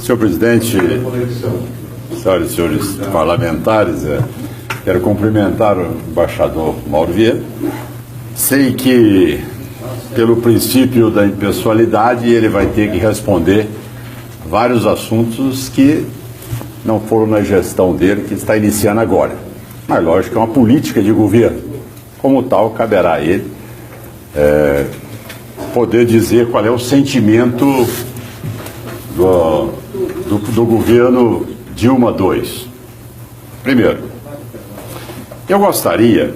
Senhor presidente, senhoras e senhores parlamentares, quero cumprimentar o embaixador Mauro Vieira. Sei que, pelo princípio da impessoalidade, ele vai ter que responder vários assuntos que não foram na gestão dele, que está iniciando agora. Mas, lógico, é uma política de governo. Como tal, caberá a ele poder dizer qual é o sentimento do governo Dilma II. Primeiro, eu gostaria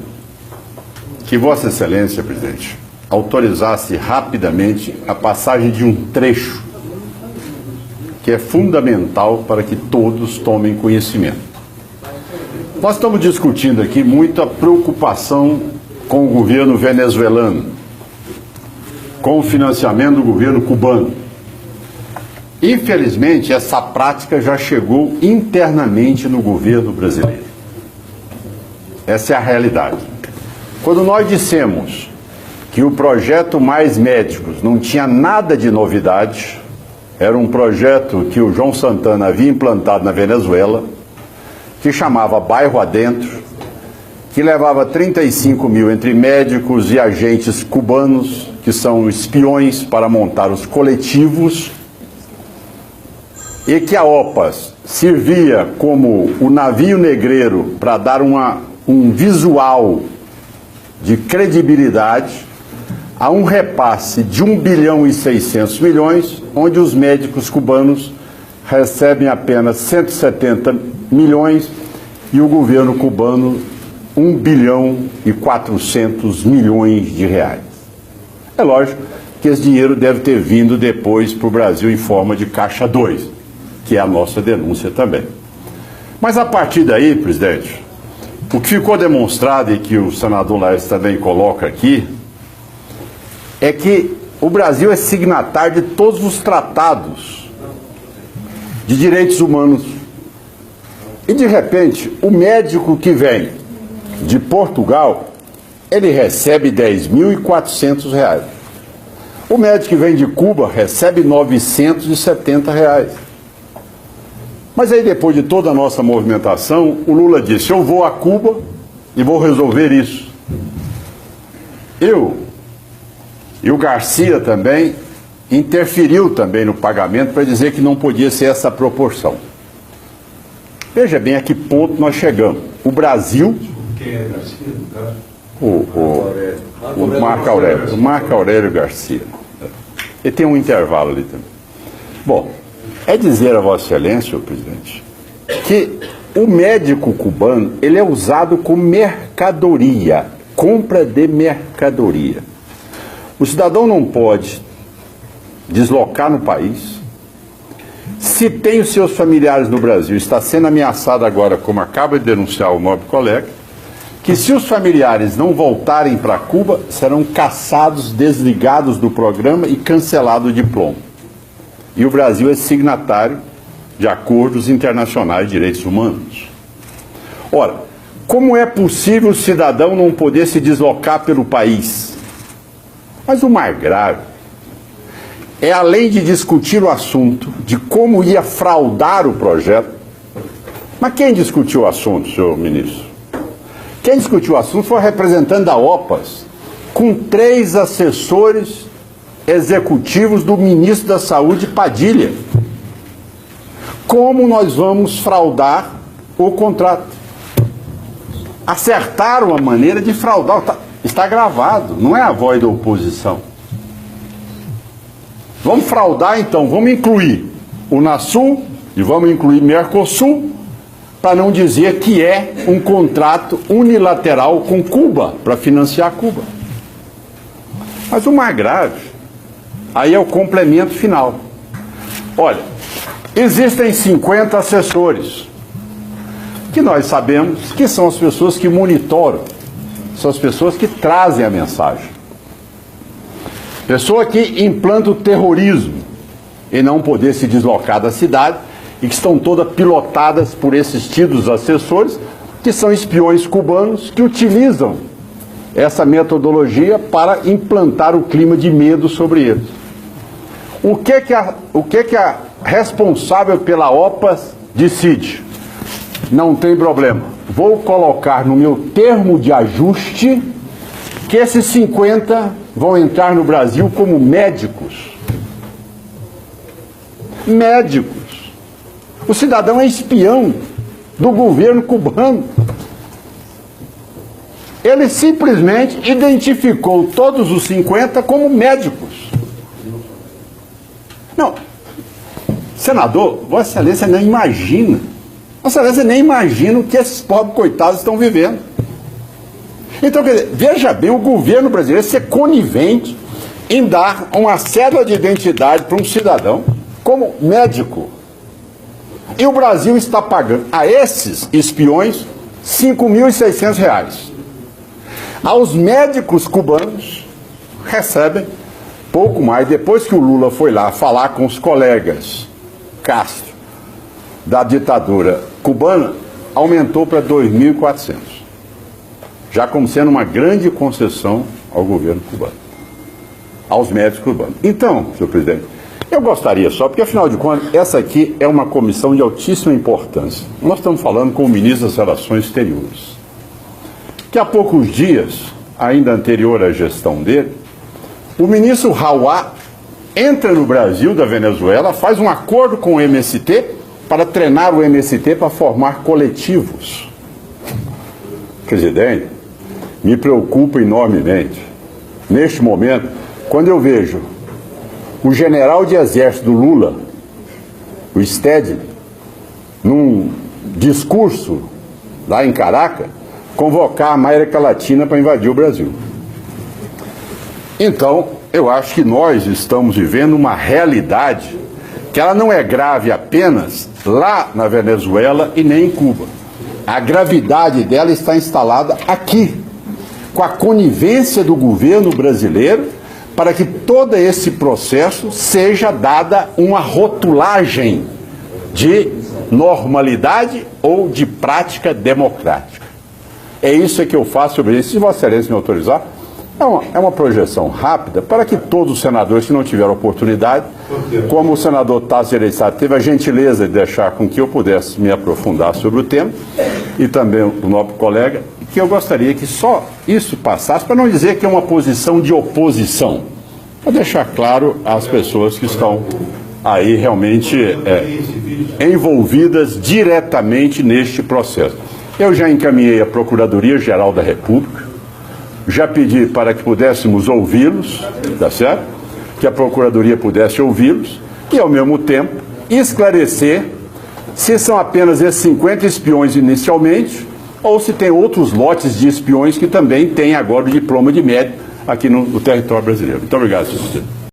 que Vossa Excelência, presidente, autorizasse rapidamente a passagem de um trecho que é fundamental para que todos tomem conhecimento. Nós estamos discutindo aqui muita preocupação com o governo venezuelano, com o financiamento do governo cubano. Infelizmente, essa prática já chegou internamente no governo brasileiro. Essa é a realidade. Quando nós dissemos que o projeto Mais Médicos não tinha nada de novidade, era um projeto que o João Santana havia implantado na Venezuela, que chamava Bairro Adentro, que levava 35 mil entre médicos e agentes cubanos, que são espiões para montar os coletivos, e que a OPAS servia como o navio negreiro para dar um visual de credibilidade a um repasse de 1 bilhão e 600 milhões, onde os médicos cubanos recebem apenas 170 milhões e o governo cubano 1 bilhão e 400 milhões de reais. É lógico que esse dinheiro deve ter vindo depois para o Brasil em forma de Caixa 2, que é a nossa denúncia também. Mas a partir daí, presidente, o que ficou demonstrado e que o senador Laércio também coloca aqui, é que o Brasil é signatário de todos os tratados de direitos humanos. E, de repente, o médico que vem de Portugal, ele recebe R$10.400. O médico que vem de Cuba recebe R$970. Mas aí, depois de toda a nossa movimentação, o Lula disse: eu vou a Cuba e vou resolver isso. E o Garcia também interferiu também no pagamento para dizer que não podia ser essa proporção. Veja bem a que ponto nós chegamos. O Brasil... Quem é Garcia, no caso? O Marco Aurélio Garcia. E tem um intervalo ali também. Bom, é dizer a Vossa Excelência, presidente, que o médico cubano, ele é usado como mercadoria, compra de mercadoria. O cidadão não pode deslocar no país. Se tem os seus familiares no Brasil, está sendo ameaçado agora, como acaba de denunciar o nobre colega, que se os familiares não voltarem para Cuba, serão caçados, desligados do programa e cancelado o diploma. E o Brasil é signatário de acordos internacionais de direitos humanos. Ora, como é possível o cidadão não poder se deslocar pelo país? Mas o mais grave é, além de discutir o assunto de como ia fraudar o projeto, mas quem discutiu o assunto, senhor ministro? Quem discutiu o assunto foi o representante da OPAS, com 3 assessores executivos do ministro da Saúde, Padilha. Como nós vamos fraudar o contrato? Acertaram a maneira de fraudar. Está gravado, não é a voz da oposição. Vamos fraudar, então, vamos incluir o Unasul e vamos incluir Mercosul, para não dizer que é um contrato unilateral com Cuba, para financiar Cuba. Mas o mais grave, aí é o complemento final. Olha, existem 50 assessores, que nós sabemos que são as pessoas que monitoram, são as pessoas que trazem a mensagem. Pessoa que implanta o terrorismo e não poder se deslocar da cidade e que estão todas pilotadas por esses tidos assessores, que são espiões cubanos que utilizam essa metodologia para implantar o clima de medo sobre eles. O que a responsável pela OPAS decide? Não tem problema. Vou colocar no meu termo de ajuste que esses 50 vão entrar no Brasil como médicos. Médicos. O cidadão é espião do governo cubano. Ele simplesmente identificou todos os 50 como médicos. Não. Senador, Vossa Excelência nem imagina. Vossa Excelência nem imagina o que esses pobres coitados estão vivendo. Então, quer dizer, veja bem, o governo brasileiro ser conivente em dar uma cédula de identidade para um cidadão como médico. E o Brasil está pagando a esses espiões R$ 5.600. Aos médicos cubanos recebem pouco mais. Depois que o Lula foi lá falar com os colegas Castro da ditadura cubana, aumentou para 2.400. Já como sendo uma grande concessão ao governo cubano, aos médicos cubanos. Então, senhor presidente, eu gostaria só, porque afinal de contas, essa aqui é uma comissão de altíssima importância. Nós estamos falando com o ministro das Relações Exteriores, que há poucos dias, ainda anterior à gestão dele, o ministro Jauá entra no Brasil da Venezuela, faz um acordo com o MST para treinar o MST para formar coletivos. Presidente, me preocupa enormemente, neste momento, quando eu vejo o general de exército do Lula, o Stedley, num discurso lá em Caracas, convocar a América Latina para invadir o Brasil. Então, eu acho que nós estamos vivendo uma realidade que ela não é grave apenas lá na Venezuela e nem em Cuba. A gravidade dela está instalada aqui, com a conivência do governo brasileiro, para que todo esse processo seja dada uma rotulagem de normalidade ou de prática democrática. É isso que eu faço sobre isso. Se Vossa Excelência me autorizar, é uma projeção rápida para que todos os senadores que não tiveram oportunidade, como o senador Tasso Gereissati teve a gentileza de deixar com que eu pudesse me aprofundar sobre o tema, e também o nobre colega, que eu gostaria que só isso passasse, para não dizer que é uma posição de oposição, para deixar claro às pessoas que estão aí realmente envolvidas diretamente neste processo. Eu já encaminhei à Procuradoria-Geral da República, já pedi para que pudéssemos ouvi-los, tá certo? Que a Procuradoria pudesse ouvi-los e, ao mesmo tempo, esclarecer se são apenas esses 50 espiões inicialmente ou se tem outros lotes de espiões que também têm agora o diploma de médico aqui no território brasileiro. Muito obrigado, senhor presidente.